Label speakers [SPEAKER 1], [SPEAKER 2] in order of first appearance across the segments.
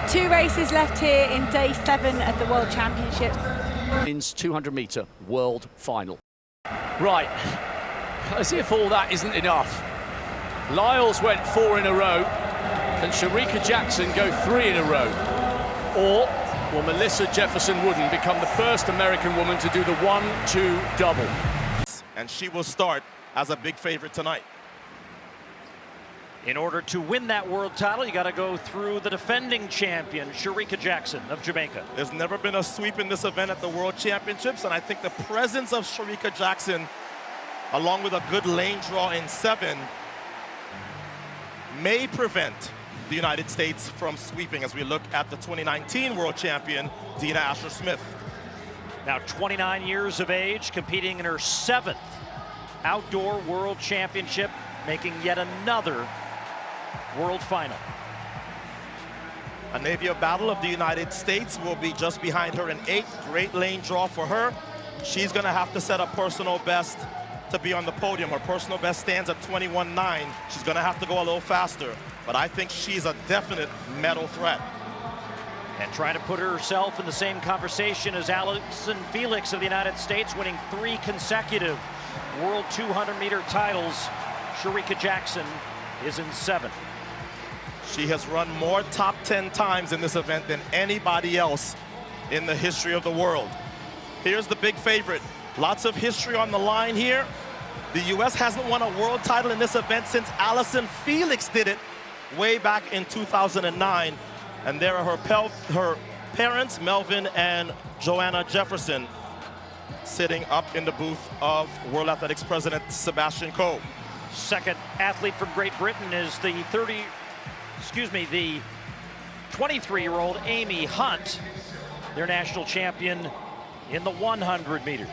[SPEAKER 1] Two races left here in day 7 of the World Championship.
[SPEAKER 2] Men's 200-metre world final. Right, as if all that isn't enough. Lyles went 4 in a row, and Shericka Jackson go 3 in a row. Or will Melissa Jefferson-Wooden become the first American woman to do the 1-2 double?
[SPEAKER 3] And she will start as a big favorite tonight.
[SPEAKER 4] In order to win that world title, you got to go through the defending champion, Shericka Jackson of Jamaica.
[SPEAKER 3] There's never been a sweep in this event at the World Championships, and I think the presence of Shericka Jackson, along with a good lane draw in 7, may prevent the United States from sweeping as we look at the 2019 World Champion, Dina Asher-Smith.
[SPEAKER 4] Now 29 years of age, competing in her 7th Outdoor World Championship, making yet another World Final.
[SPEAKER 3] A Navia Battle of the United States will be just behind her in 8th. Great lane draw for her. She's going to have to set a personal best to be on the podium. Her personal best stands at 21.9. She's going to have to go a little faster, but I think she's a definite medal threat.
[SPEAKER 4] And trying to put herself in the same conversation as Allyson Felix of the United States, winning 3 consecutive World 200-meter titles. Shericka Jackson is in 7th.
[SPEAKER 3] She has run more top 10 times in this event than anybody else in the history of the world. Here's the big favorite. Lots of history on the line here. The U.S. hasn't won a world title in this event since Allyson Felix did it way back in 2009. And there are her parents, Melvin and Joanna Jefferson, sitting up in the booth of World Athletics President Sebastian Coe.
[SPEAKER 4] Second athlete from Great Britain is the 23-year-old Amy Hunt, their national champion in the 100 meters.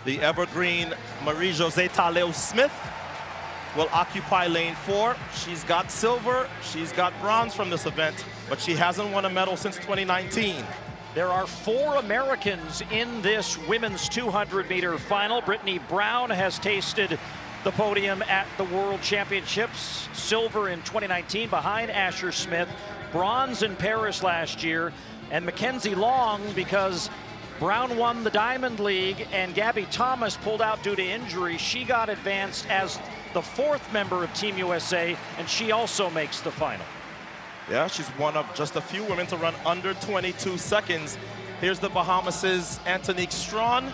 [SPEAKER 3] The evergreen Marie-Josée Talleu-Smith will occupy lane 4. She's got silver, she's got bronze from this event, but she hasn't won a medal since 2019.
[SPEAKER 4] There are 4 Americans in this women's 200-meter final. Brittany Brown has tasted the podium at the World Championships. Silver in 2019 behind Asher-Smith. Bronze in Paris last year. And Mackenzie Long, because Brown won the Diamond League and Gabby Thomas pulled out due to injury, she got advanced as the 4th member of Team USA, and she also makes the final.
[SPEAKER 3] Yeah, she's one of just a few women to run under 22 seconds. Here's the Bahamas' Antonique Strawn.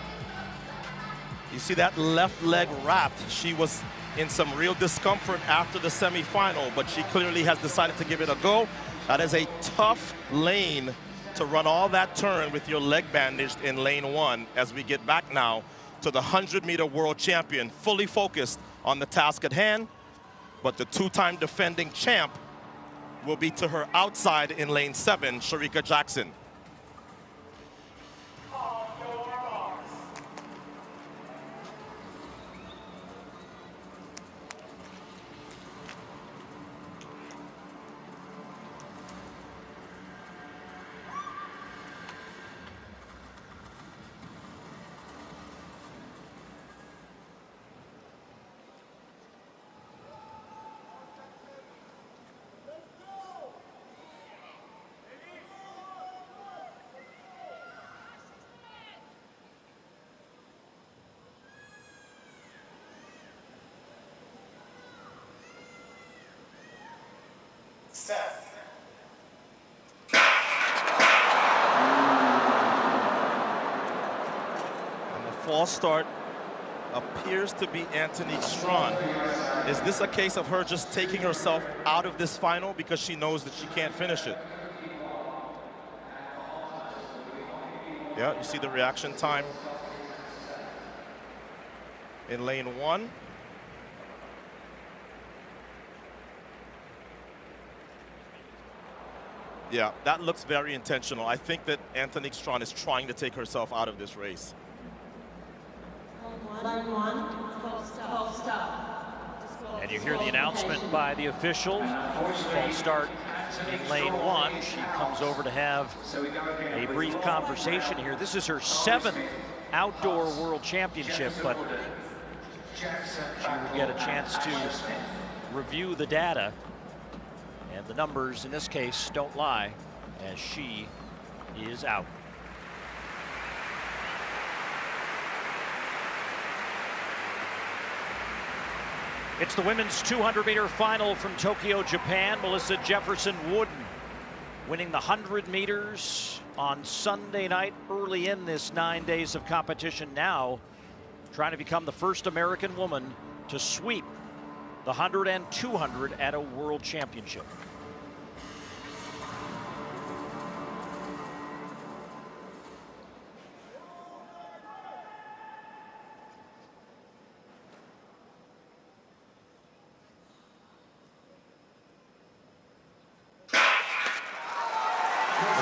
[SPEAKER 3] You see that left leg wrapped. She was in some real discomfort after the semifinal, but she clearly has decided to give it a go. That is a tough lane to run all that turn with your leg bandaged in lane 1 as we get back now to the 100-meter world champion, fully focused on the task at hand, but the 2-time defending champ will be to her outside in lane 7, Shericka Jackson. Set. And the false start appears to be Antonique Strawn. Is this a case of her just taking herself out of this final because she knows that she can't finish it? Yeah, you see the reaction time in lane 1. Yeah, that looks very intentional. I think that Antonique Strawn is trying to take herself out of this race.
[SPEAKER 4] And you hear the announcement by the officials. False start in lane 1. She comes over to have a brief conversation here. This is her 7th Outdoor World Championship, but she will get a chance to review the data. And And the numbers in this case don't lie, as she is out. It's the women's 200-meter final from Tokyo, Japan. Melissa Jefferson-Wooden winning the 100 meters on Sunday night early in this 9 days of competition, now trying to become the first American woman to sweep the 100 and 200 at a world championship.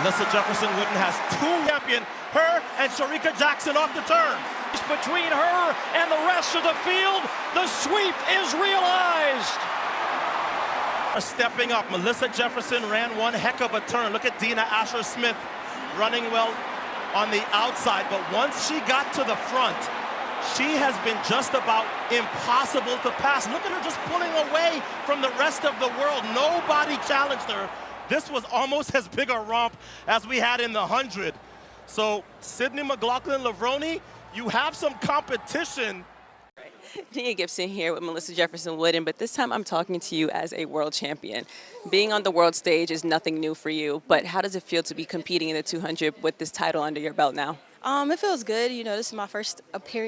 [SPEAKER 3] Melissa Jefferson-Wooden has two champion, her and Shericka Jackson off the turn.
[SPEAKER 4] Between her and the rest of the field, the sweep is realized.
[SPEAKER 3] Stepping up, Melissa Jefferson ran one heck of a turn. Look at Dina Asher-Smith running well on the outside, but once she got to the front, she has been just about impossible to pass. Look at her just pulling away from the rest of the world. Nobody challenged her. This was almost as big a romp as we had in the 100. So, Sydney McLaughlin-Lavroni, you have some competition.
[SPEAKER 5] Nia Gibson here with Melissa Jefferson-Wooden, but this time I'm talking to you as a world champion. Being on the world stage is nothing new for you, but how does it feel to be competing in the 200 with this title under your belt now?
[SPEAKER 6] It feels good. You know, this is my first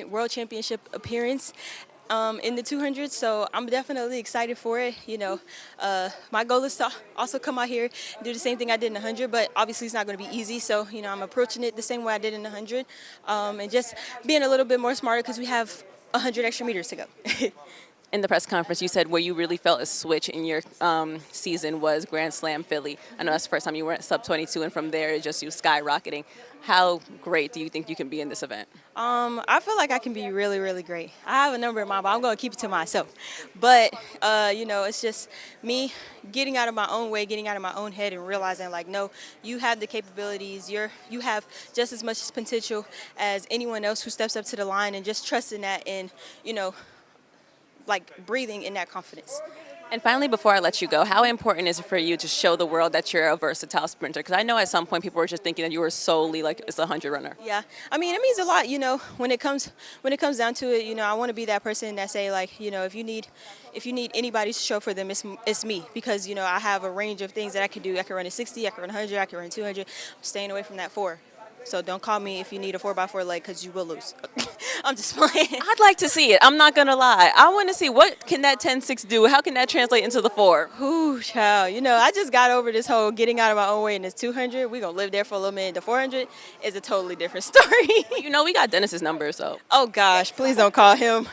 [SPEAKER 6] world championship appearance in the 200, so I'm definitely excited for it. You know, my goal is to also come out here and do the same thing I did in the 100, but obviously it's not going to be easy. So, you know, I'm approaching it the same way I did in the 100, and just being a little bit more smarter because we have 100 extra meters to go.
[SPEAKER 5] In the press conference, you said where you really felt a switch in your season was Grand Slam Philly. I know that's the first time you were at sub-22, and from there, it's just you skyrocketing. How great do you think you can be in this event?
[SPEAKER 6] I feel like I can be really, really great. I have a number in mind, but I'm going to keep it to myself. But, you know, it's just me getting out of my own way, getting out of my own head and realizing, like, no, you have the capabilities. You have just as much potential as anyone else who steps up to the line, and just trusting that and, you know, like breathing in that confidence.
[SPEAKER 5] And finally, before I let you go, how important is it for you to show the world that you're a versatile sprinter? Because I know at some point people were just thinking that you were solely like a 100 runner.
[SPEAKER 6] Yeah, I mean, it means a lot, you know, when it comes down to it. You know, I want to be that person that say, like, you know, if you need anybody to show for them, it's me, because, you know, I have a range of things that I can do. I can run a 60, I can run 100, I can run 200. I'm staying away from that 4. So don't call me if you need a 4x4 leg, because you will lose. I'm just playing.
[SPEAKER 5] I'd like to see it. I'm not going to lie. I want to see what can that 10.6 do? How can that translate into the 4?
[SPEAKER 6] Ooh, child. You know, I just got over this whole getting out of my own way in this 200. We're going to live there for a little minute. The 400 is a totally different story.
[SPEAKER 5] You know, we got Dennis's number, so.
[SPEAKER 6] Oh, gosh. Please don't call him.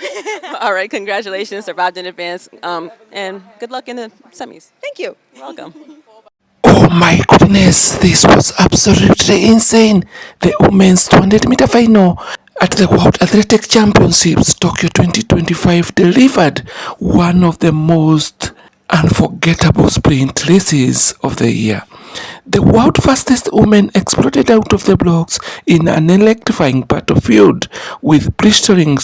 [SPEAKER 5] All right. Congratulations. Survived in advance. And good luck in the semis.
[SPEAKER 6] Thank you.
[SPEAKER 5] You're welcome.
[SPEAKER 7] Oh my goodness, this was absolutely insane. The women's 200-meter final at the World Athletic Championships Tokyo 2025 delivered one of the most unforgettable sprint races of the year. The world's fastest woman exploded out of the blocks in an electrifying battlefield with blistering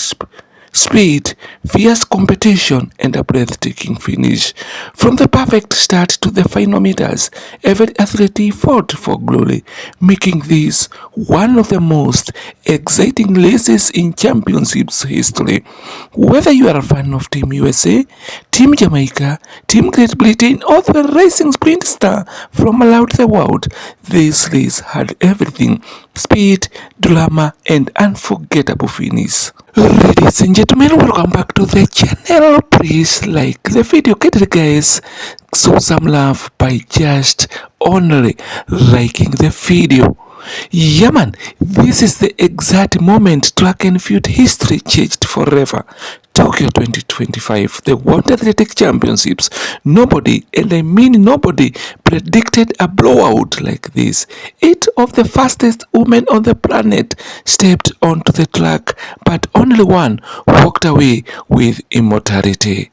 [SPEAKER 7] speed, fierce competition, and a breathtaking finish. From the perfect start to the final meters, every athlete fought for glory, making this one of the most exciting races in championships history. Whether you are a fan of Team USA, Team Jamaica, Team Great Britain, or the racing sprint star from around the world, this race had everything: speed, drama, and unforgettable finish. Ladies and gentlemen, welcome back to the channel. Please like the video, get guys, show some love by just only liking the video. Yeah man, this is the exact moment track and field history changed forever. Tokyo 2025, the World Athletic Championships. Nobody, and I mean nobody, predicted a blowout like this. 8 of the fastest women on the planet stepped onto the track, but only one walked away with immortality.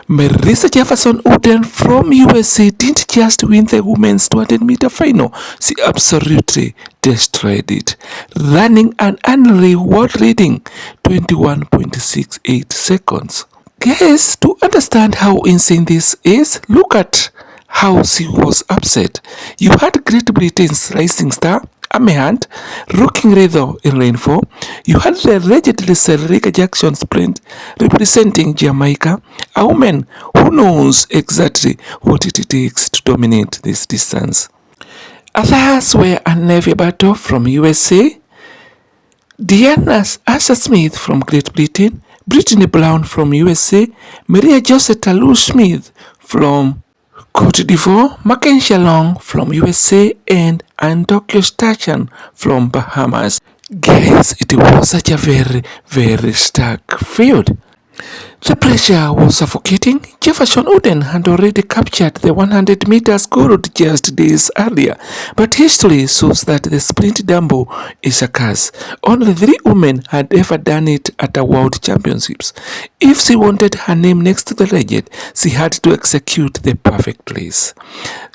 [SPEAKER 7] Melissa Jefferson-Wooden from USA didn't just win the women's 200-meter final, she absolutely destroyed it, running an unreal world reading 21.68 seconds. Guys, to understand how insane this is, look at how she was upset. You had Great Britain's rising star, Amy Hunt, rocking Ridho in lane 4. You had the allegedly Shericka Jackson sprint representing Jamaica, a woman who knows exactly what it takes to dominate this distance. Others were a Navy battle from USA, Diana Asher Smith from Great Britain, Brittany Brown from USA, Maria Joseph Talou Smith from Cote d'Ivoire, Mackenzie Long from USA, and Tokyo Station from Bahamas. Guys, it was such a very stark field. The pressure was suffocating. Jefferson-Wooden had already captured the 100 meters gold just days earlier, but history shows that the sprint dumbbell is a curse. Only 3 women had ever done it at a world championships. If she wanted her name next to the legend, she had to execute the perfect race.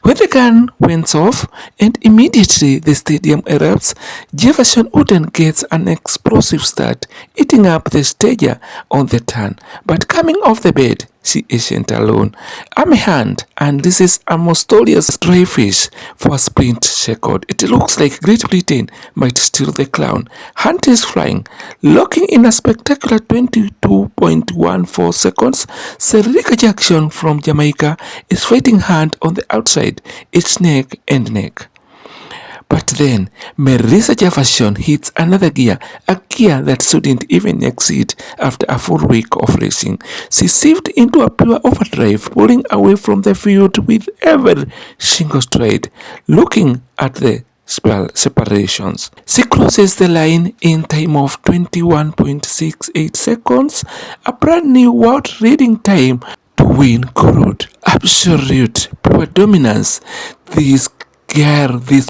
[SPEAKER 7] When the gun went off and immediately the stadium erupts, Jefferson-Wooden gets an explosive start, eating up the stager on the turn. But coming off the bed, she isn't alone. Amy Hunt, and this is a mysterious dry fish for a sprint record. It looks like Great Britain might steal the crown. Hunt is flying, locking in a spectacular 22.14 seconds. Shericka Jackson from Jamaica is fighting Hunt on the outside. It's neck and neck. But then, Marisa Jefferson hits another gear, a gear that shouldn't even exceed after a full week of racing. She shifted into a pure overdrive, pulling away from the field with every single stride, looking at the separations. She crosses the line in time of 21.68 seconds, a brand new world reading time to win gold. Absolute pure dominance. This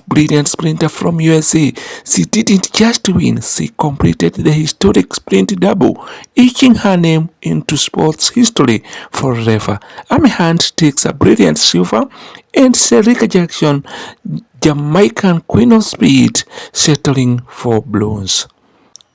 [SPEAKER 7] brilliant sprinter from USA, she didn't just win, she completed the historic sprint double, etching her name into sports history forever. Amy Hunt takes a brilliant silver, and Shericka Jackson, Jamaican queen of speed, settling for bronze.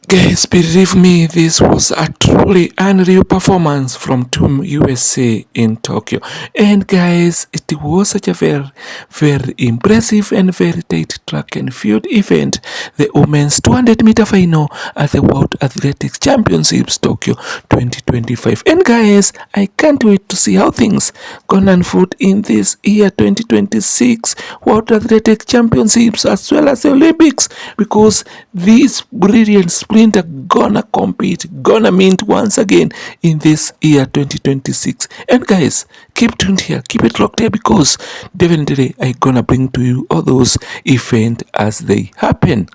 [SPEAKER 7] Guys, believe me, this was a truly unreal performance from Team USA in Tokyo. And guys, it was such a very impressive and very tight track and field event. The women's 200-meter final at the World Athletics Championships Tokyo 2025. And guys, I can't wait to see how things gonna unfold in this year 2026 World Athletics Championships as well as the Olympics, because these brilliant sprinter gonna compete, gonna mint once again in this year 2026. And guys, keep tuned here, keep it locked here, because definitely I gonna bring to you all those events as they happen.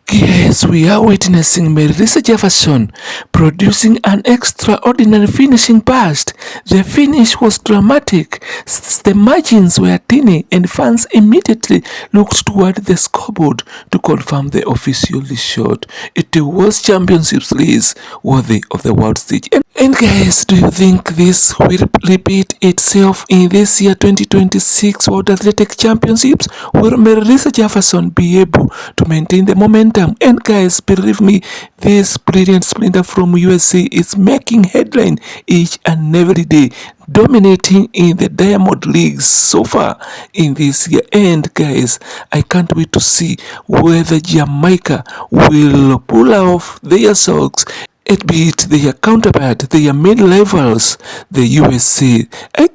[SPEAKER 7] Yes, we are witnessing Marisa Jefferson producing an extraordinary finishing burst. The finish was dramatic. The margins were tiny and fans immediately looked toward the scoreboard to confirm the official shot. It was championships race worthy of the world stage. And guys, do you think this will repeat itself in this year 2026 World Athletics Championships? Will Marisa Jefferson be able to maintain the momentum? And guys, believe me, this brilliant sprinter from USA is making headline each and every day, dominating in the Diamond Leagues so far in this year. And guys, I can't wait to see whether Jamaica will pull off their socks and beat their counterpart, their mid-levels, the USA. I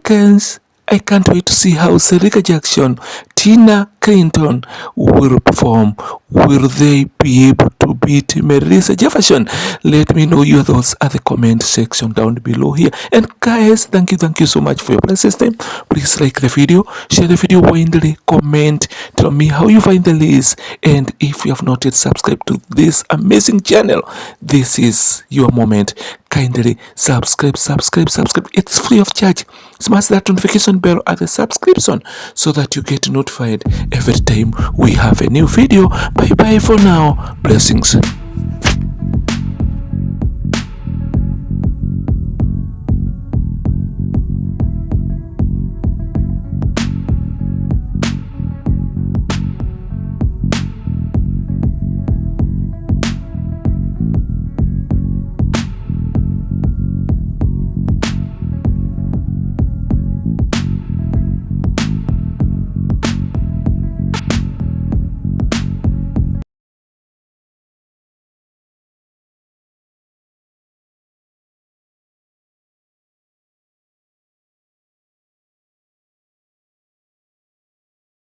[SPEAKER 7] can't wait to see how Shericka Jackson, Tina Clinton will perform. Will they be able to beat Marisa Jefferson? Let me know your thoughts at the comment section down below here. And guys, thank you so much for your precious time. Please like the video, share the video widely, comment, tell me how you find the list, and if you have not yet subscribed to this amazing channel, this is your moment. Kindly subscribe. It's free of charge. Smash that notification bell at the subscription so that you get notified every time we have a new video. Bye bye for now. Blessings.